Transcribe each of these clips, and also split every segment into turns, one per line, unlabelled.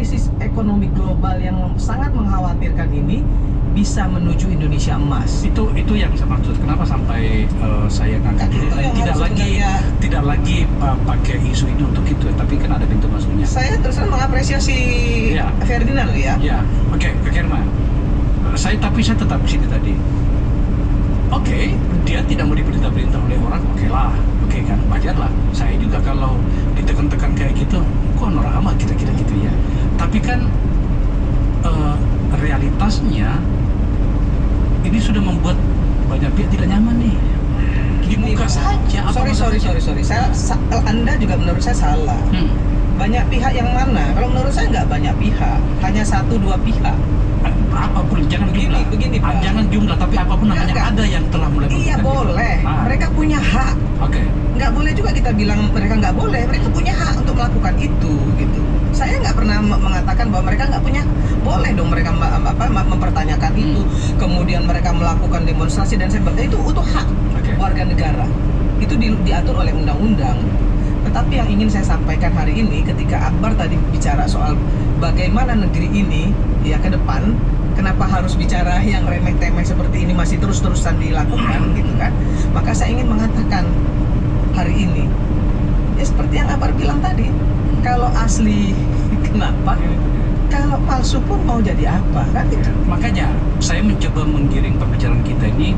krisis ekonomi global yang sangat mengkhawatirkan ini bisa menuju Indonesia emas.
Itu yang saya maksud. Kenapa sampai saya ngangkat ini dan tidak lagi pakai isu ini untuk itu, tapi kan ada pintu masuknya.
Saya terus terang mengapresiasi
Ya.
Ferdinand ya.
Ya, oke, Kak Herman. Saya tetap di sini tadi. Oke, dia tidak mau diperintah-perintah oleh orang, oke lah, oke kan, wajar lah. Saya juga kalau ditekan-tekan kayak gitu, kok norak amat kira-kira gitu ya. Tapi kan realitasnya ini sudah membuat banyak pihak tidak nyaman nih. Dibuka saja.
Sorry. Anda juga menurut saya salah. Banyak pihak yang mana? Kalau menurut saya nggak banyak pihak, hanya 1-2 pihak.
Apapun, jangan jumlah.
Begini, Pak.
Jangan jumlah, tapi apapun namanya ada yang telah mulai
Iya
melakukan
boleh,
itu.
mereka punya hak.
Oke.
Nggak boleh juga kita bilang mereka nggak boleh. Mereka punya hak untuk melakukan itu, gitu. Saya nggak pernah mengatakan bahwa mereka nggak punya. Boleh dong mereka mempertanyakan itu. Kemudian mereka melakukan demonstrasi dan sebagainya, itu hak warga negara. Itu diatur oleh undang-undang. Tetapi yang ingin saya sampaikan hari ini, ketika Akbar tadi bicara soal bagaimana negeri ini ya ke depan, kenapa harus bicara yang remeh-temeh seperti ini masih terus-terusan dilakukan gitu kan, maka saya ingin mengatakan hari ini ya seperti yang Akbar bilang tadi, kalau asli kenapa, kalau palsu pun mau jadi apa kan gitu.
Makanya saya mencoba menggiring pembicaraan kita ini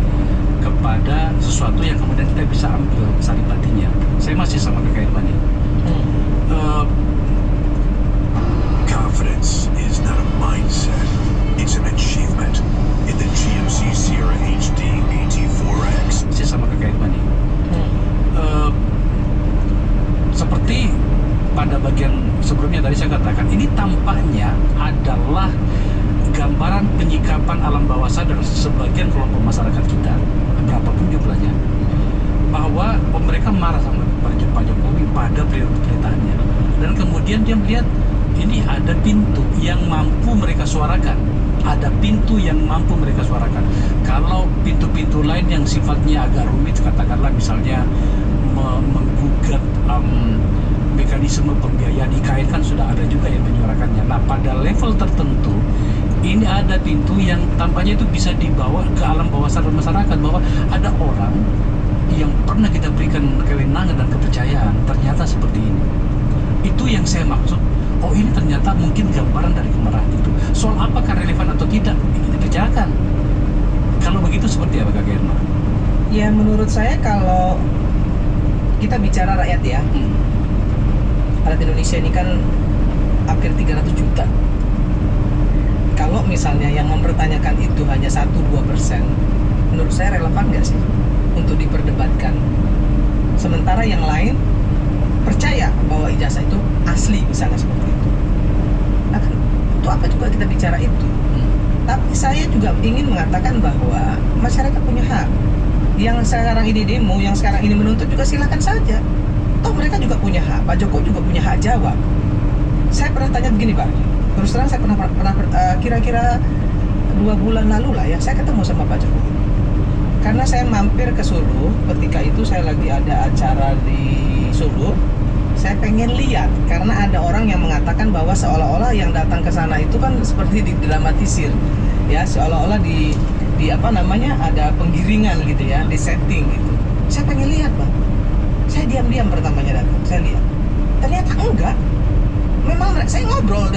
kepada sesuatu yang kemudian kita bisa ambil saripatinya. Saya masih sama Kak Irman nih.
Confidence is not a mindset, it's an achievement. In the GMC Sierra HD AT4X.
Masih sama Kak Irman nih. Seperti pada bagian sebelumnya tadi saya katakan, ini tampaknya adalah gambaran penyikapan alam bawah sadar sebagian kelompok masyarakat kita, berapapun jumlahnya, bahwa mereka marah sama Pak Jokowi pada periode pemerintahannya, dan kemudian dia melihat ini ada pintu yang mampu mereka suarakan, Kalau pintu-pintu lain yang sifatnya agak rumit, katakanlah misalnya menggugat mekanisme pembiayaan IKN, kan sudah ada juga yang menyuarakannya. Nah, pada level tertentu ini ada pintu yang tampaknya itu bisa dibawa ke alam bawah sadar masyarakat, bahwa ada orang yang pernah kita berikan kewenangan dan kepercayaan ternyata seperti ini. Itu yang saya maksud. Oh, ini ternyata mungkin gambaran dari kemarahan itu. Soal apakah relevan atau tidak, ini dikerjakan. Kalau begitu seperti apa Kak Germa?
Ya menurut saya kalau kita bicara rakyat ya, rakyat Indonesia ini kan hampir 300 juta. Kalau misalnya yang mempertanyakan itu hanya 1-2%, menurut saya relevan nggak sih untuk diperdebatkan? Sementara yang lain percaya bahwa ijazah itu asli, misalnya seperti itu. Nah, kan, untuk apa juga kita bicara itu? Tapi saya juga ingin mengatakan bahwa masyarakat punya hak. Yang sekarang ini demo, yang sekarang ini menuntut juga silakan saja. Toh mereka juga punya hak. Pak Jokowi juga punya hak jawab. Saya pernah tanya begini Pak, terus terang saya pernah kira-kira 2 bulan lalu lah ya, saya ketemu sama Pak Jokowi. Karena saya mampir ke Solo, ketika itu saya lagi ada acara di Solo. Saya pengen lihat, karena ada orang yang mengatakan bahwa seolah-olah yang datang ke sana itu kan seperti didramatisir, ya, seolah-olah di apa namanya, ada penggiringan gitu ya, di setting gitu. Saya pengen lihat Bang. Saya diam-diam pertamanya datang, saya lihat. Ternyata enggak. Memang saya ngobrol